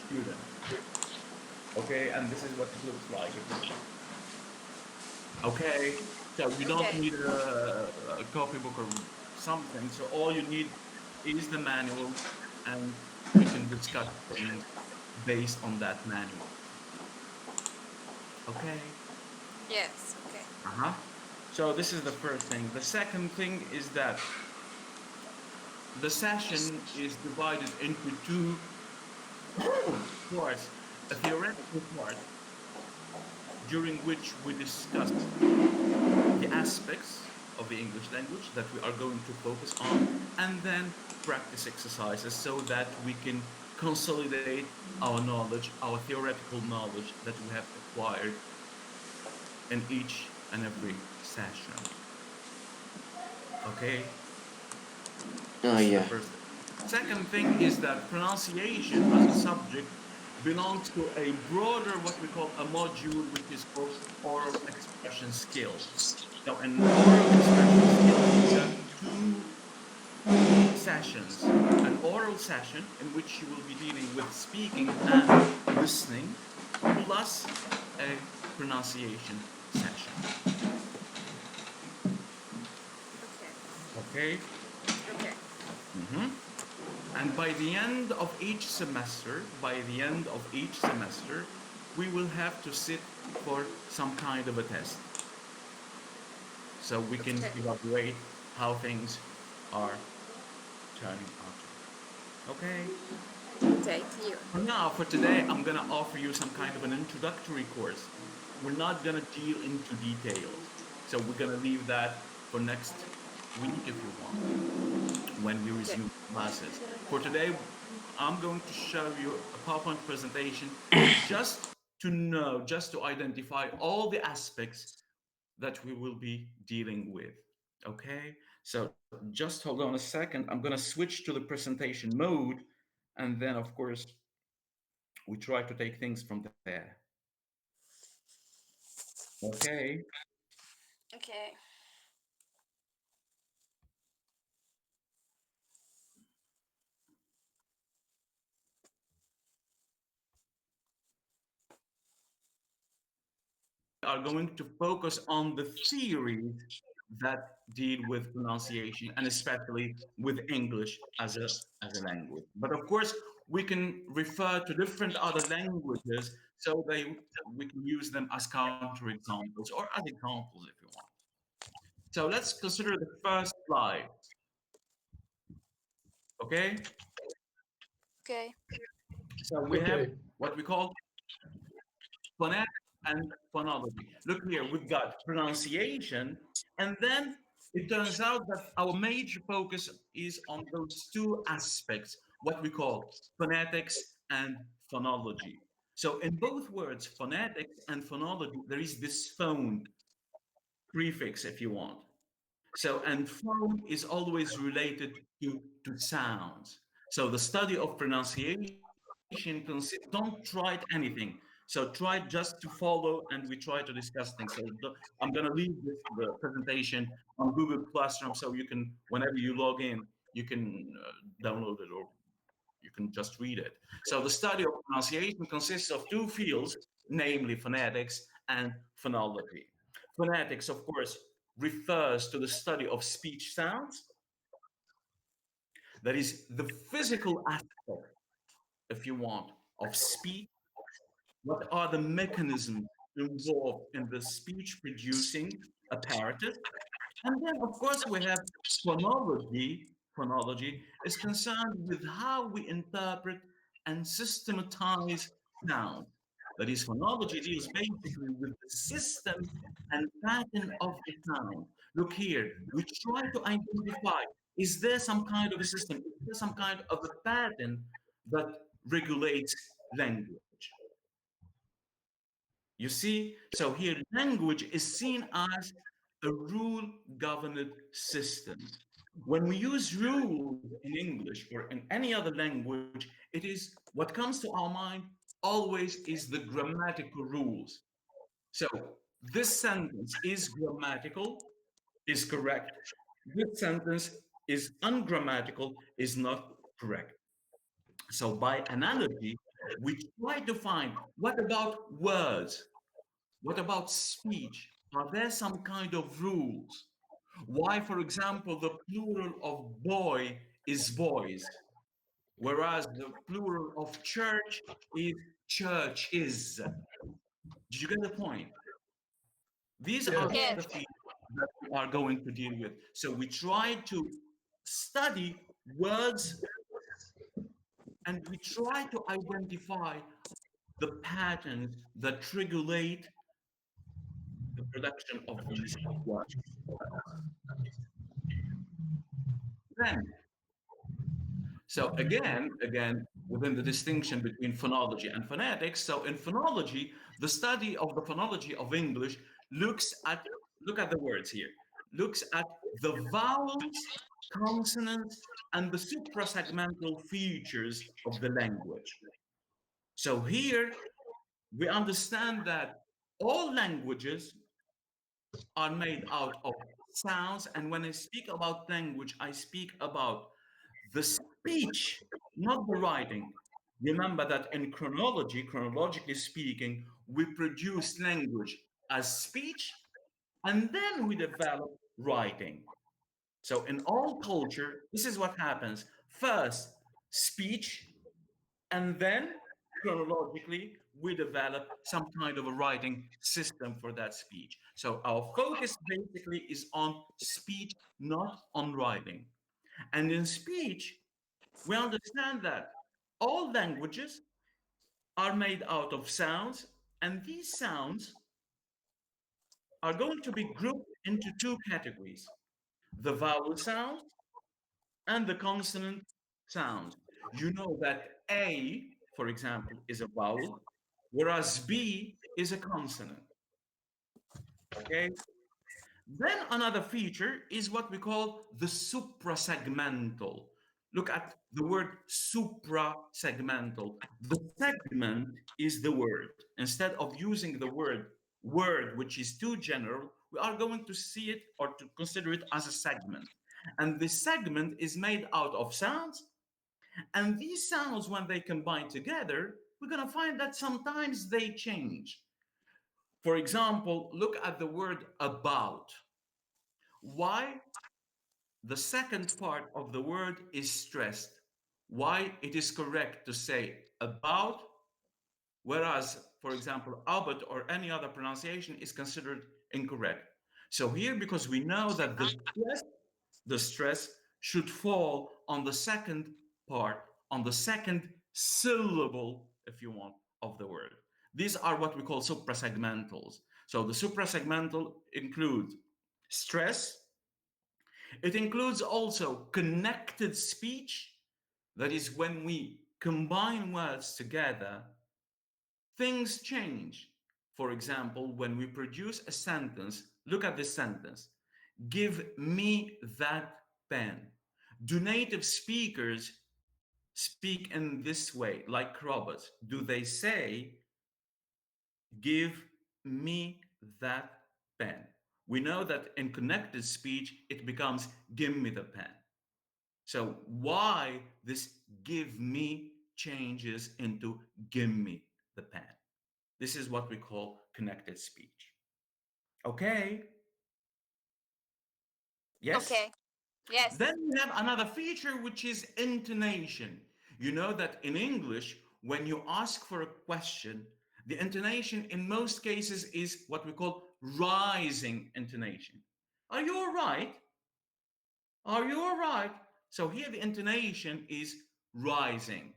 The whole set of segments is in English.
student. Okay, and this is what it looks like if you want. Okay, so you don't Okay. need a copybook or something. So all you need is the manual, and we can discuss things based on that manual. Okay. Yes. Okay. Uh-huh. So this is the first thing. The second thing is that the session is divided into two parts. A theoretical part during which we discuss the aspects of the English language that we are going to focus on, and then practice exercises so that we can consolidate our knowledge, our theoretical knowledge that we have acquired in each and every session. Okay, Oh this is the yeah. first thing. Second thing is that pronunciation as a subject belongs to a broader, what we call a module, which is called oral expression skills. So, in oral expression skills, we have two sessions, an oral session in which you will be dealing with speaking and listening, plus a pronunciation session. Okay. Okay. Okay. Mhm. And by the end of each semester, we will have to sit for some kind of a test so we can Okay. evaluate how things are turning out to be. Okay. Okay. Clear. For now, for today, I'm going to offer you some kind of an introductory course. We're not going to deal into details. So we're going to leave that for next week if you want, when we Okay. resume classes. For today, I'm going to show you a PowerPoint presentation just to know, just to identify all the aspects that we will be dealing with. Okay? So just hold on a second. I'm going to switch to the presentation mode. And then, of course, we try to take things from there. Okay. Okay. Are going to focus on the theories that deal with pronunciation and especially with English as a language. But of course, we can refer to different other languages so we can use them as counterexamples or as examples if you want. So let's consider the first slide. Okay. Okay. So we have Okay. what we call phonetics and phonology. Look here, we've got pronunciation, and then it turns out that our major focus is on those two aspects, what we call phonetics and phonology. So in both words, phonetics and phonology, there is this phone prefix, if you want. So, and phone is always related to sounds. So the study of pronunciation consists, don't try anything. So try just to follow and we try to discuss things. So I'm going to leave this the presentation on Google Classroom so you can, whenever you log in, you can download it or you can just read it. So the study of pronunciation consists of two fields, namely phonetics and phonology. Phonetics, of course, refers to the study of speech sounds, that is the physical aspect, if you want, of speech. What are the mechanisms involved in the speech producing apparatus? And then, of course, we have phonology. Phonology is concerned with how we interpret and systematize sound. That is, phonology deals basically with the system and pattern of the sound. Look here, we try to identify, is there some kind of a system? Is there some kind of a pattern that regulates language? You see, so here language is seen as a rule governed system. When we use rules in English or in any other language, it is what comes to our mind always is the grammatical rules. So this sentence is grammatical, is correct. This sentence is ungrammatical, is not correct. So by analogy, we try to find what about words? What about speech? Are there some kind of rules? Why, for example, the plural of boy is boys, whereas the plural of church is churches. Did you get the point? These Yeah. are Yes. the features that we are going to deal with. So we try to study words and we try to identify the patterns that regulate the production of these words. Then, so again, within the distinction between phonology and phonetics. So in phonology, the study of the phonology of English looks at look at the words here. Looks at the vowels, consonants, and the suprasegmental features of the language. So here we understand that all languages are made out of sounds. And when I speak about language, I speak about the speech, not the writing. Remember that in chronology, chronologically speaking, we produce language as speech and then we develop writing. So in all culture, this is what happens. First, speech, and then chronologically, we develop some kind of a writing system for that speech. So our focus basically is on speech, not on writing. And in speech, we understand that all languages are made out of sounds, and these sounds are going to be grouped into two categories: the vowel sounds and the consonant sounds. You know that A, for example, is a vowel, whereas B is a consonant. Okay? Then another feature is what we call the suprasegmental. Look at the word suprasegmental. The segment is the word. Instead of using the word, which is too general, we are going to see it or to consider it as a segment. And this segment is made out of sounds. And these sounds, when they combine together, we're going to find that sometimes they change. For example, look at the word about. Why the second part of the word is stressed? Why it is correct to say about, whereas, for example, about or any other pronunciation is considered incorrect. So here, because we know that the stress should fall on the second part, on the second syllable, if you want, of the word. These are what we call suprasegmentals. So the suprasegmental includes stress. It includes also connected speech. That is when we combine words together, things change. For example, when we produce a sentence, look at this sentence: give me that pen. Do native speakers speak in this way, like robots? Do they say, give me that pen? We know that in connected speech, it becomes, give me the pen. So, why this give me changes into give me the pen? This is what we call connected speech. Okay? Yes? Okay. Yes. Then we have another feature, which is intonation. You know that in English, when you ask for a question, the intonation in most cases is what we call rising intonation. Are you all right? Are you all right? So here the intonation is rising.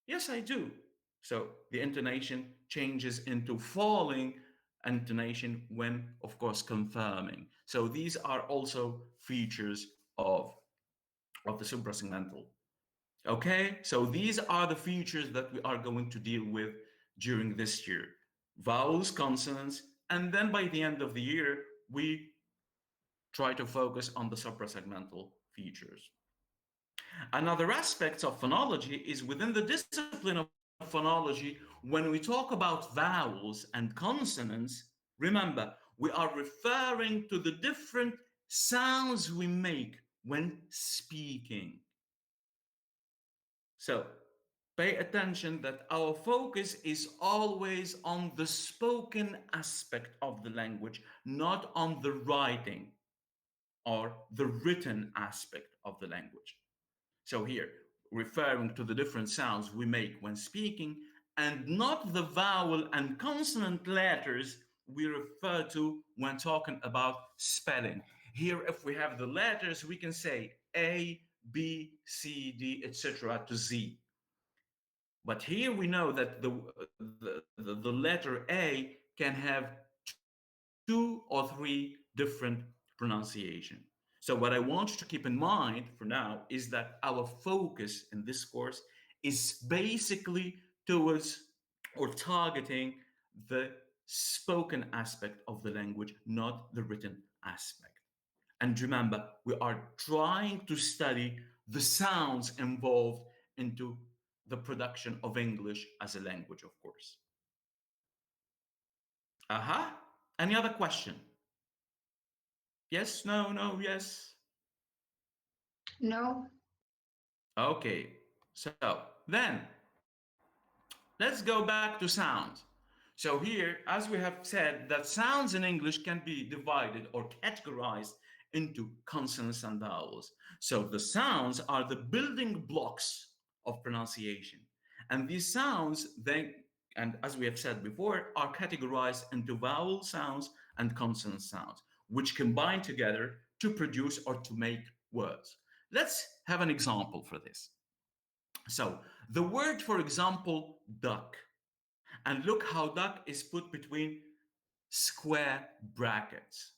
Yes, I do. So the intonation changes into falling intonation when, of course, confirming. So these are also features of the suprasegmental. Okay, so these are the features that we are going to deal with during this year: vowels, consonants, and then by the end of the year, we try to focus on the suprasegmental features. Another aspect of phonology is within the discipline of phonology, when we talk about vowels and consonants, remember, we are referring to the different sounds we make when speaking. So, Pay attention that our focus is always on the spoken aspect of the language, not on the writing or the written aspect of the language. So here, referring to the different sounds we make when speaking, and not the vowel and consonant letters we refer to when talking about spelling. Here, if we have the letters, we can say A, B, C, D, etc. to Z. But here we know that the letter A can have two or three different pronunciation. So what I want you to keep in mind for now is that our focus in this course is basically towards or targeting the spoken aspect of the language, not the written aspect. And remember, we are trying to study the sounds involved into the production of English as a language, of course. Uh-huh. Any other question? Yes, no, no, yes. No. Okay. So then let's go back to sounds. So here, as we have said, that sounds in English can be divided or categorized into consonants and vowels. So the sounds are the building blocks of pronunciation. And these sounds then, and as we have said before, are categorized into vowel sounds and consonant sounds, which combine together to produce or to make words. Let's have an example for this. So the word, for example, duck. And look how duck is put between square brackets.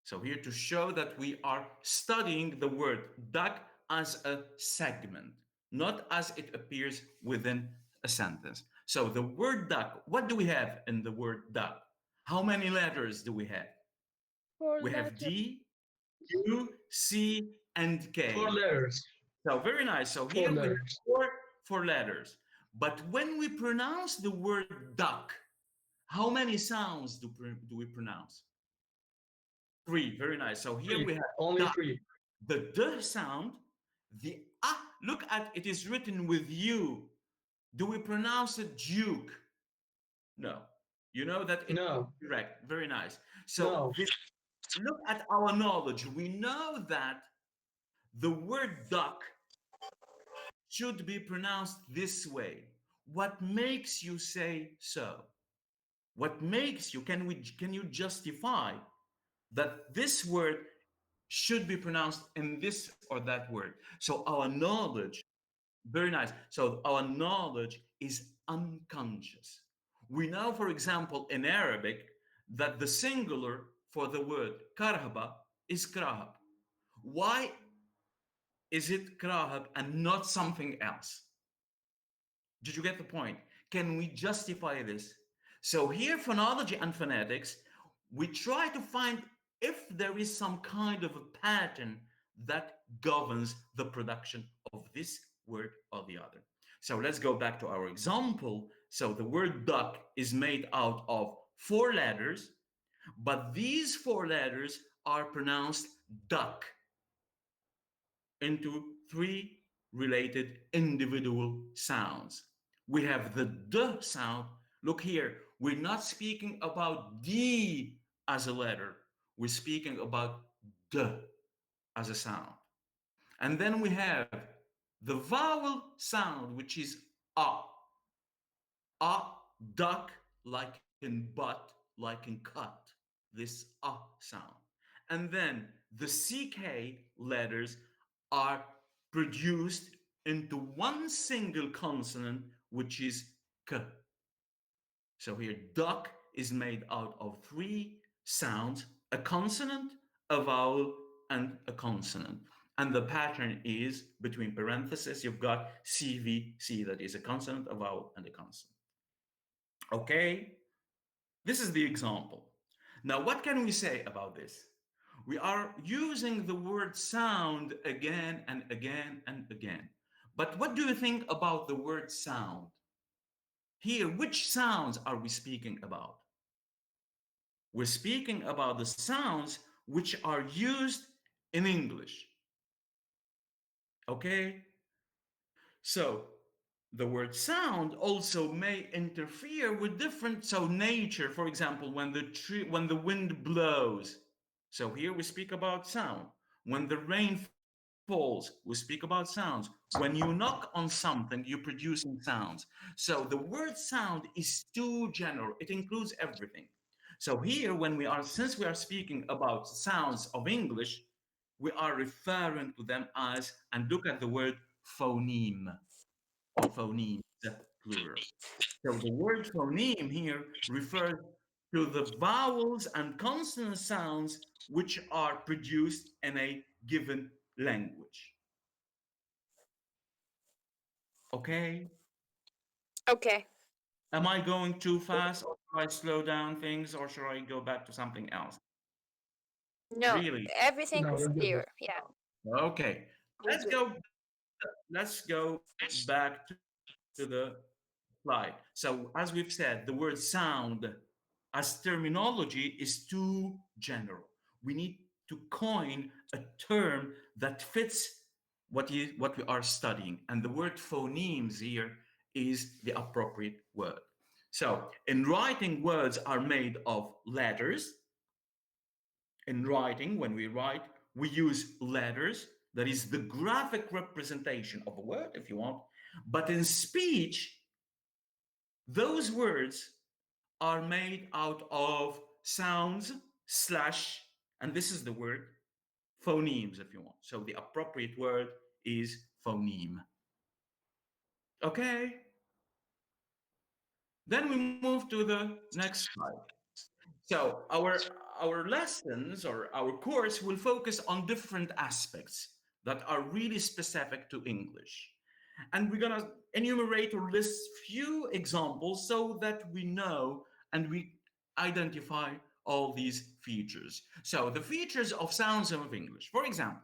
So here to show that we are studying the word duck as a segment, not as it appears within a sentence. So the word duck, what do we have in the word duck? How many letters do we have? Four We have letters. D, U, C, and Four K. letters. So very nice. So Four here we have letters. four letters. But when we pronounce the word duck, how many sounds do we pronounce? Three. Very nice. So here we Three. have Only duck, three. the D sound, the ah. Look at it is written with U. Do we pronounce it duke? No. You know that it's No. correct. Very nice. So No. look at our knowledge. We know that the word duck should be pronounced this way. What makes you say so? What makes you, can you justify that this word should be pronounced in this or that word? So our knowledge, very nice. So our knowledge is unconscious. We know, for example, in Arabic, that the singular for the word karhaba is krahab. Why is it krahab and not something else? Did you get the point? Can we justify this? So here, phonology and phonetics, we try to find if there is some kind of a pattern that governs the production of this word or the other. So let's go back to our example. So the word duck is made out of four letters, but these four letters are pronounced duck into three related individual sounds. We have the D sound. Look here, we're not speaking about D as a letter, we're speaking about D as a sound. And then we have the vowel sound, which is A. A, duck, like in but, like in cut, this sound. And then the CK letters are produced into one single consonant, which is K. So here, duck is made out of three sounds, a consonant, a vowel, and a consonant. And the pattern is between parentheses, you've got CVC, that is a consonant, a vowel, and a consonant. Okay? This is the example. Now, what can we say about this? We are using the word sound again and again and again. But what do you think about the word sound? Here, which sounds are we speaking about? We're speaking about the sounds which are used in English. Okay? So the word sound also may interfere with different, so nature, for example, when the wind blows. So here we speak about sound. When the rain falls, we speak about sounds. When you knock on something, you're producing sounds. So the word sound is too general. It includes everything. So here, since we are speaking about sounds of English, we are referring to them as, and look at the word phoneme or phonemes, plural. So the word phoneme here refers to the vowels and consonant sounds which are produced in a given language. Okay? Okay. Am I going too fast, or should I slow down things, or should I go back to something else? No, Really? everything is clear. Yeah, Okay. we're Let's good. go let's go back to the slide. So, as we've said, the word sound as terminology is too general. We need to coin a term that fits what we are studying. And the word phonemes here is the appropriate word. So, in writing, words are made of letters. In writing, when we write, we use letters. That is the graphic representation of a word, if you want. But in speech, those words are made out of sounds slash, and this is the word, phonemes, if you want. So the appropriate word is phoneme. Okay? Then we move to the next slide. So our lessons or our course will focus on different aspects that are really specific to English. And we're gonna enumerate or list few examples so that we know and we identify all these features. So the features of sounds of English. For example,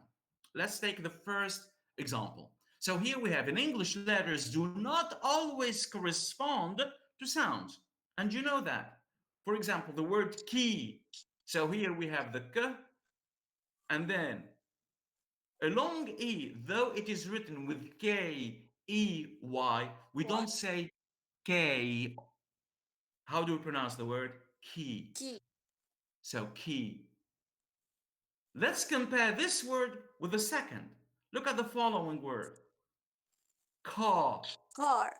let's take the first example. So here we have in English, letters do not always correspond to sounds. And you know that. For example, the word key. So here we have the k, and then a long E, though it is written with K, E, Y, we What? don't say K. How do we pronounce the word? Key. Key. So key. Let's compare this word with the second. Look at the following word. Car. Car.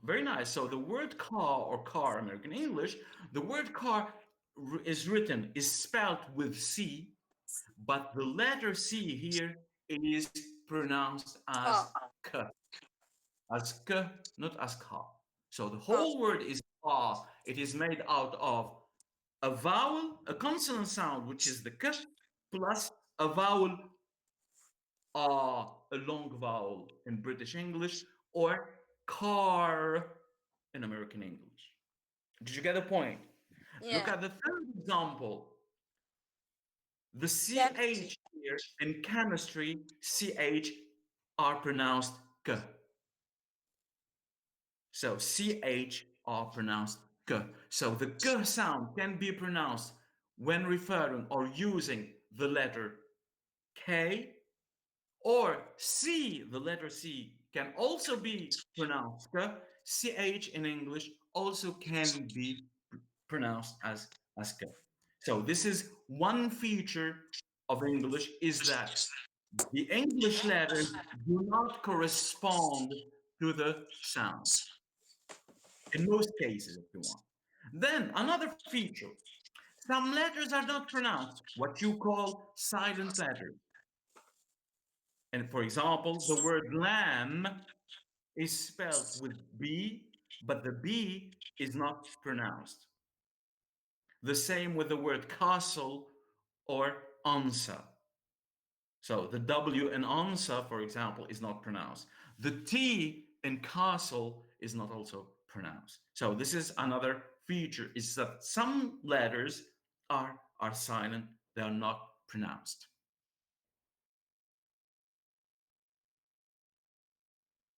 Very nice. So the word car or car, American English, the word car is spelled with C, but the letter C here is pronounced as Car. K. As K, not as Ka. So the Car. whole word is Ka. It is made out of a vowel, a consonant sound, which is the K, plus a vowel A, a long vowel in British English, or car in American English. Did you get the point? Look Yeah. at the third example. The Chemistry. CH here in chemistry, CH are pronounced K. So CH are pronounced K. So the K sound can be pronounced when referring or using the letter K, or C, the letter C can also be pronounced K. CH in English also can be pronounced as K. So this is one feature of English, is that the English letters do not correspond to the sounds in most cases, if you want. Then another feature, some letters are not pronounced, what you call silent letters. And for example, the word lamb is spelled with B, but the B is not pronounced. The same with the word castle or answer. So the W in answer, for example, is not pronounced. The T in castle is not also pronounced. So this is another feature, is that some letters are silent, they are not pronounced.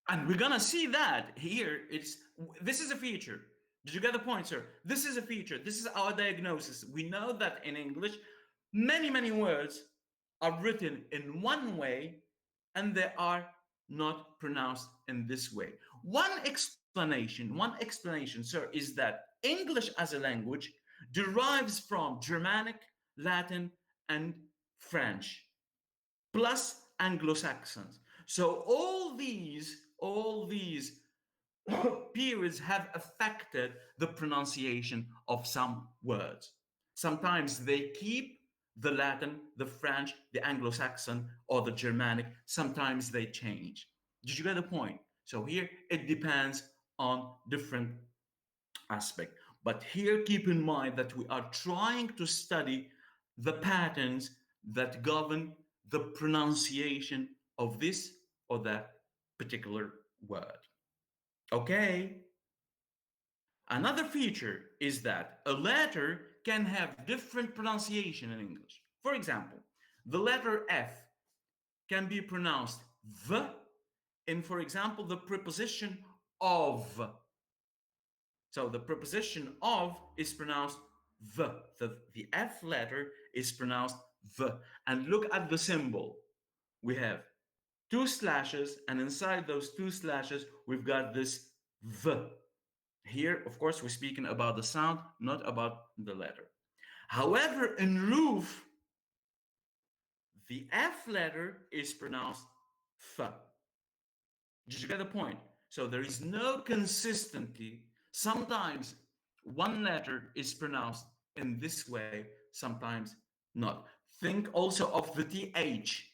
And we're gonna see that here. This is a feature. Did you get the point, sir? This is a feature. This is our diagnosis. We know that in English, many words are written in one way and they are not pronounced in this way. One explanation, sir, is that English as a language derives from Germanic, Latin, and French, plus Anglo-Saxons. So all these periods have affected the pronunciation of some words. Sometimes they keep the Latin, the French, the Anglo-Saxon, or the Germanic. Sometimes they change. Did you get the point? So here it depends on different aspect. But here keep in mind that we are trying to study the patterns that govern the pronunciation of this or that particular word. Okay? Another feature is that a letter can have different pronunciation in English. For example, the letter F can be pronounced V in, for example, the preposition of. So the preposition of is pronounced V. The F letter is pronounced V. And look at the symbol. We have two slashes, and inside those two slashes, we've got this V. Here, of course, we're speaking about the sound, not about the letter. However, in roof, the F letter is pronounced F. Did you get the point? So there is no consistency. Sometimes one letter is pronounced in this way, sometimes not. Think also of the TH.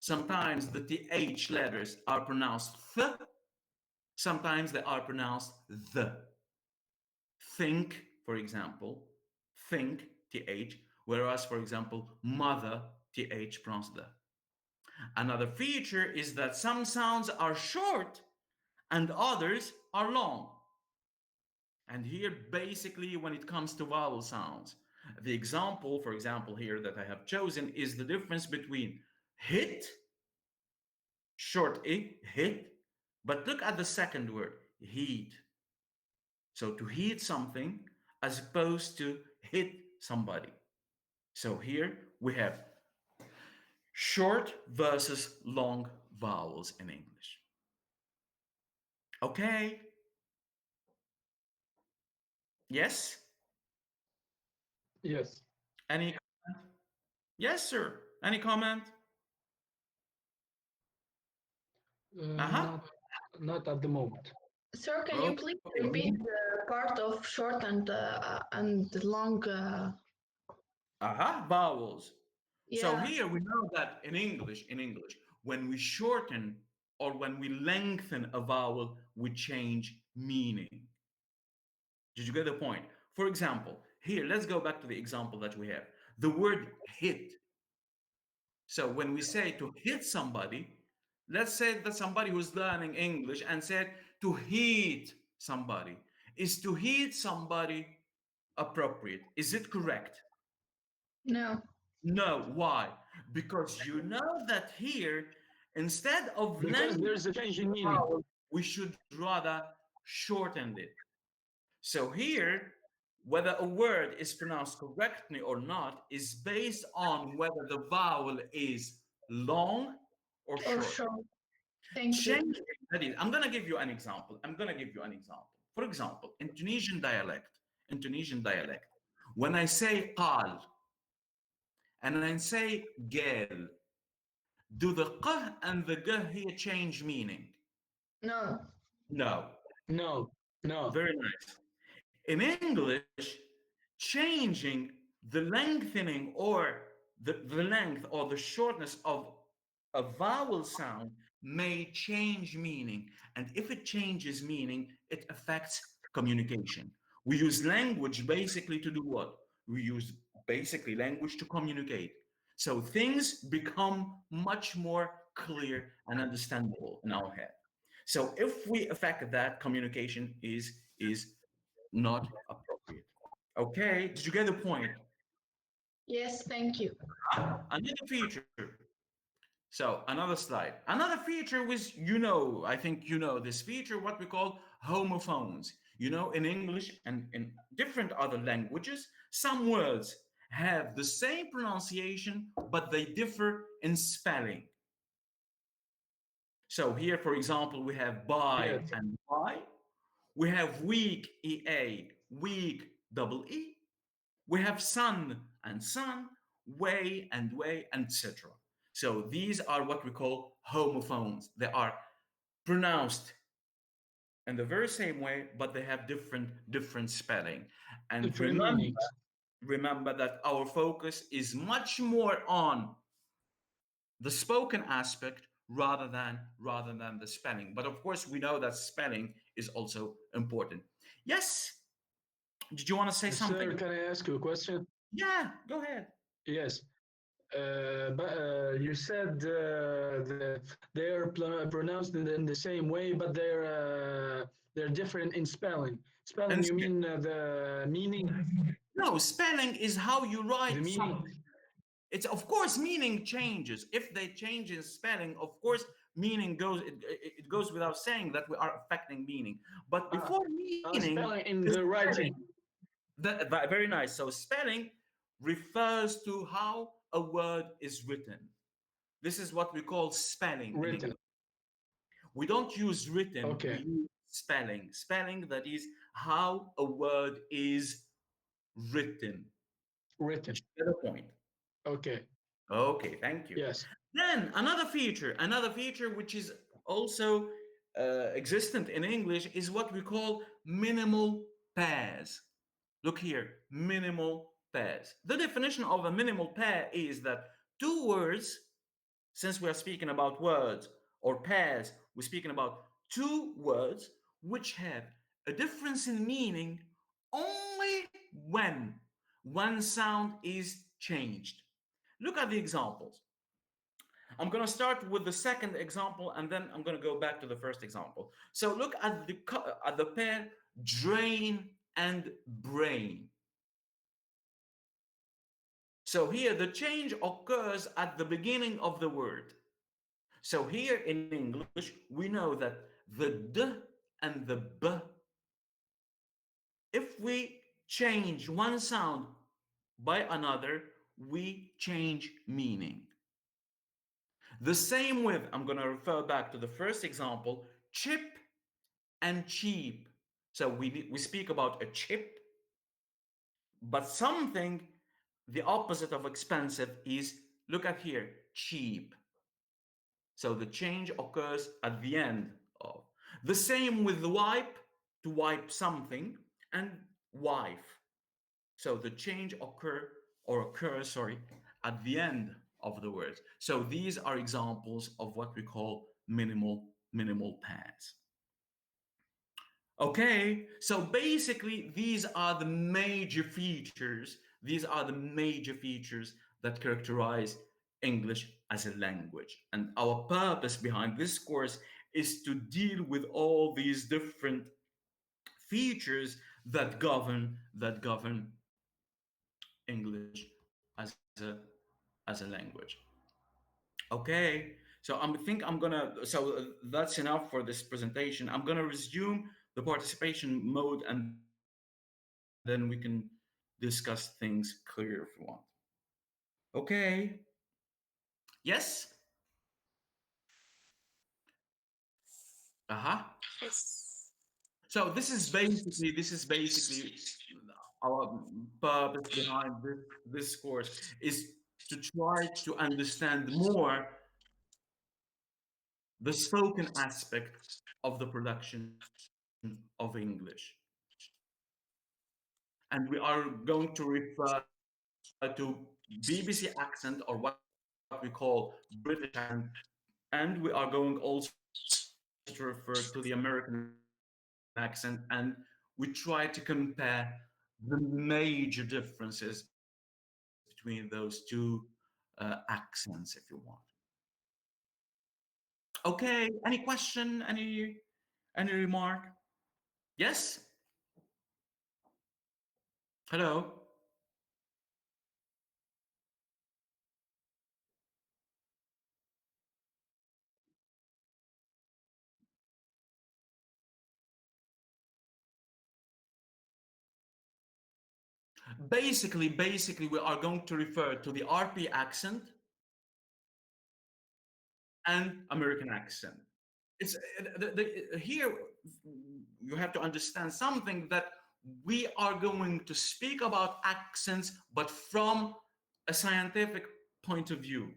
Sometimes the TH letters are pronounced th, sometimes they are pronounced the. Think, for example, think, TH, whereas, for example, mother, TH pronounced the. Another feature is that some sounds are short and others are long. And here, basically, when it comes to vowel sounds, the example, for example, here that I have chosen is the difference between hit, short I, hit, but look at the second word, heat. So to heat something as opposed to hit somebody. So here we have short versus long vowels in English. Okay? Yes? Yes. Any comment? Yes, sir. Any comment? Uh-huh. Not at the moment. Sir, can Okay. you please repeat the part of short and long? Vowels. So Yeah. here we know that in English, when we shorten or when we lengthen a vowel, we change meaning. Did you get the point? For example, here, let's go back to the example that we have. The word hit. So when we say to hit somebody, let's say that somebody who's learning English and said to hit somebody. Is to hit somebody appropriate? Is it correct? No. No. Why? Because you know that here, instead of Because lengthening there's a change in the meaning. vowel, we should rather shorten it. So here, whether a word is pronounced correctly or not is based on whether the vowel is long or Or short. short. Thank you. Changing, that is, I'm going to give you an example. For example, Indonesian dialect, when I say qal and I say gel, do the q and the g here change meaning? No. No. No. No. Very nice. In English, changing the lengthening or the length or the shortness of a vowel sound may change meaning. And if it changes meaning, it affects communication. We use language basically to do what? We use basically language to communicate. So things become much more clear and understandable in our head. So if we affect that, communication is not appropriate. Okay, did you get the point? Yes, thank you. Another feature. So another slide. Another feature was, I think you know this feature, what we call homophones. In English and in different other languages, some words have the same pronunciation, but they differ in spelling. So here, for example, we have buy Yes. and buy. We have week, EA, week, double E. We have sun and sun, way and way, etc. So these are what we call homophones. They are pronounced in the very same way, but they have different spelling. And Different meanings. remember that our focus is much more on the spoken aspect rather than the spelling. But of course, we know that spelling is also important. Yes. Did you want to say something? Sir, can I ask you a question? Yeah, go ahead. Yes. But you said they are pronounced in the same way, but they're different in spelling. Spelling, And you mean the meaning? no, spelling is how you The write meaning? something. It's of course meaning changes. If they change in spelling, of course meaning goes. It goes without saying that we are affecting meaning. But before meaning, Spelling in the the spelling, writing. very nice. So spelling refers to how a word is written. This is what we call spelling in Written. English. We don't use written, we Okay. use spelling. Spelling, that is how a word is written. Written. Did you get the point? Okay. Okay, thank you. Yes. Then another feature which is also existent in English is what we call minimal pairs. Look here, minimal pairs. The definition of a minimal pair is that two words, since we are speaking about words or pairs, we're speaking about two words which have a difference in meaning only when one sound is changed. Look at the examples. I'm going to start with the second example and then I'm going to go back to the first example. So look at the pair drain and brain. So here the change occurs at the beginning of the word. So here in English, we know that the d and the b, if we change one sound by another, we change meaning. The same with, I'm going to refer back to the first example, chip and cheap. So we speak about a chip, but something, the opposite of expensive is, look at here, cheap. So the change occurs at the end of. The same with wipe, to wipe something, and wife. So the change occurs, sorry, at the end of the word. So these are examples of what we call minimal pairs. Okay, so basically these are the major features. These are the major features that characterize English as a language. And our purpose behind this course is to deal with all these different features that govern English as a language. Okay, so I think I'm gonna. So that's enough for this presentation. I'm gonna resume the participation mode, and then we can discuss things clear if you want. Okay. Yes. Uh-huh. Yes. So this is basically our purpose behind this course is to try to understand more the spoken aspect of the production of English. And we are going to refer to BBC accent, or what we call British accent, and we are going also to refer to the American accent, and we try to compare the major differences between those two accents, if you want. Okay, any question, any remark? Yes? Hello? Basically, we are going to refer to the RP accent and American accent. it's here you have to understand something, that we are going to speak about accents, but from a scientific point of view.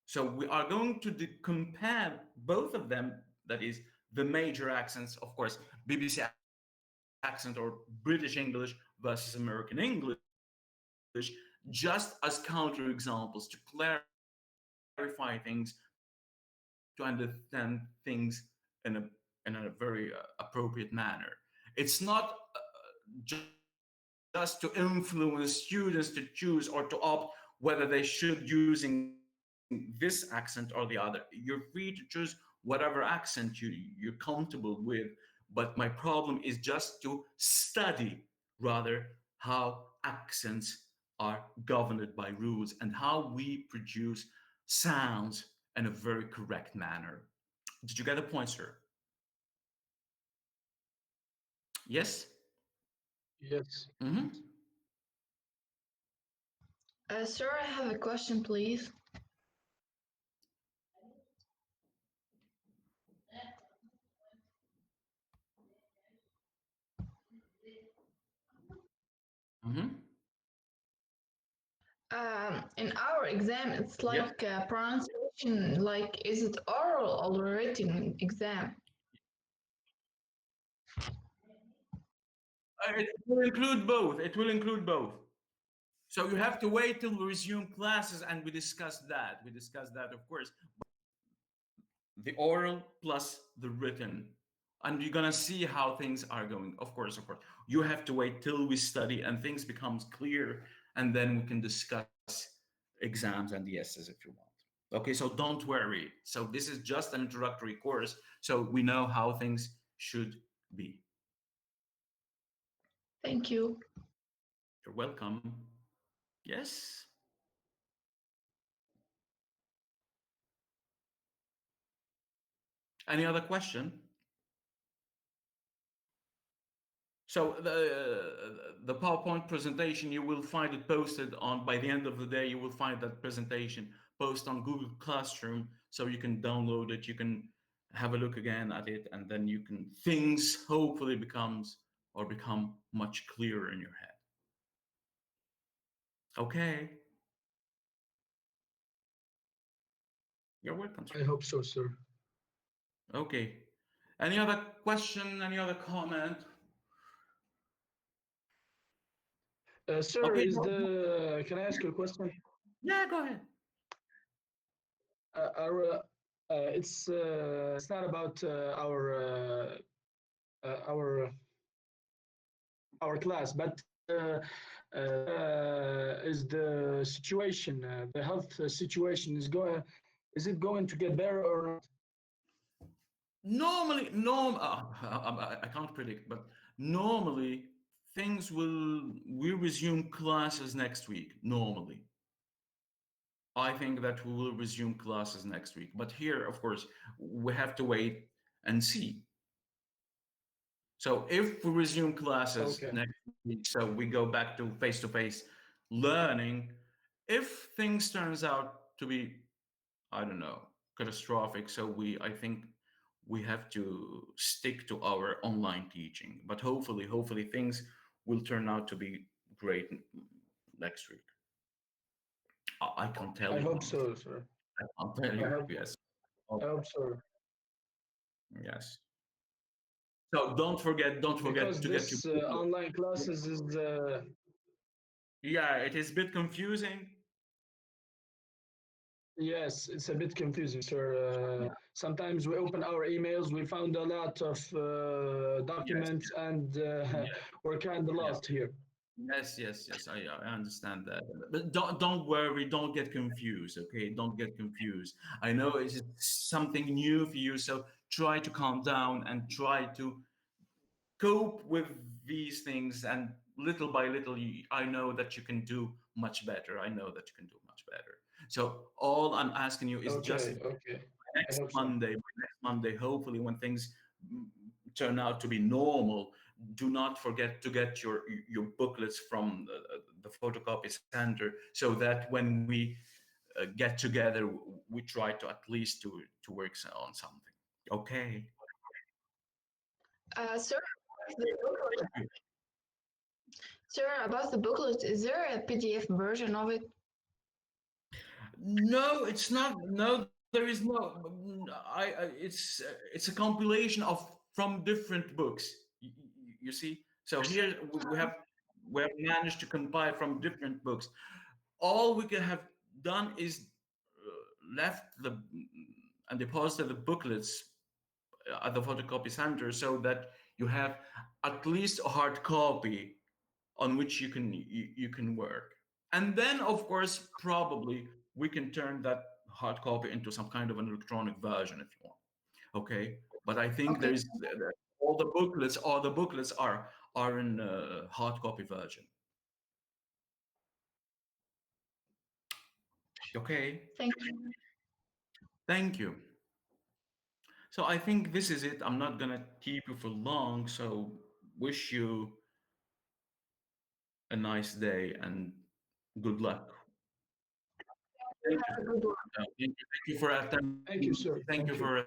So we are going to compare both of them, that is the major accents, of course, BBC accent or British English versus American English, just as counterexamples to clarify things, to understand things in a very appropriate manner. It's not just to influence students to choose or to opt whether they should using this accent or the other. You're free to choose whatever accent you're comfortable with, but my problem is just to study rather how accents are governed by rules and how we produce sounds in a very correct manner. Did you get the point, sir? Yes. Yes. Mm-hmm. Sir, I have a question, please. Mm-hmm. In our exam, it's Yep. like pronunciation. Like, is it oral or written exam? It will include both. It will include both. So you have to wait till we resume classes and we discuss that. We discuss that, of course, the oral plus the written. And you're gonna see how things are going. Of course. You have to wait till we study and things becomes clear, and then we can discuss exams and the essays if you want. Okay, so don't worry. So this is just an introductory course, so we know how things should be. Thank you. You're welcome. Yes. Any other question? So the PowerPoint presentation, you will find it posted on, by the end of the day, you will find that presentation posted on Google Classroom, so you can download it, you can have a look again at it, and then you can, things hopefully become much clearer in your head. Okay. You're welcome, sir. I hope so, sir. Okay. Any other question? Any other comment? Sir, Okay. can I ask you a question? Yeah, go ahead. It's not about our class, but is the situation, the health situation is it going to get better or not? Normally, I can't predict, but normally we resume classes next week. Normally, I think that we will resume classes next week. But here, of course, we have to wait and see. So if we resume classes Okay. next week, so we go back to face learning, if things turns out to be, I don't know, catastrophic, so I think we have to stick to our online teaching. But hopefully things will turn out to be great next week. I can't tell I you hope anything. so, sir. I'll tell I you, hope, yes. I hope so. Yes. So don't forget Because to get your this booklet. online classes is Yeah, it is a bit confusing. yes, it's a bit confusing, sir. Yeah. Sometimes we open our emails, we found a lot of Yes. documents, and Yes. we're kind of Yeah. lost here. Yes. I understand that. But don't worry, don't get confused, okay? Don't get confused. I know it's something new for you, so try to calm down and try to cope with these things, and little by little I know that you can do much better. I know that you can do much better. So all I'm asking you is just Okay, okay. I next hope so. Monday, hopefully, when things mm, turn out to be normal, do not forget to get your booklets from the photocopy center, so that when we get together, we try to at least to work on something. Okay. Sir, the booklet, sir, about the booklet, is there a PDF version of it? No, it's not. No, there is no. It's a compilation of from different books. You see. So here we have managed to compile from different books. All we can have done is left the and deposited the booklets at the photocopy center so that you have at least a hard copy on which you can work. And then of course probably we can turn that hard copy into some kind of an electronic version if you want. Okay, but I think Okay. there's all the booklets are in hard copy version. Okay, Thank you. thank you. So I think this is it. I'm not gonna keep you for long, so wish you a nice day and good luck. Thank Have a good one. Thank you for attending. Thank you, sir. Thank Thank you you. for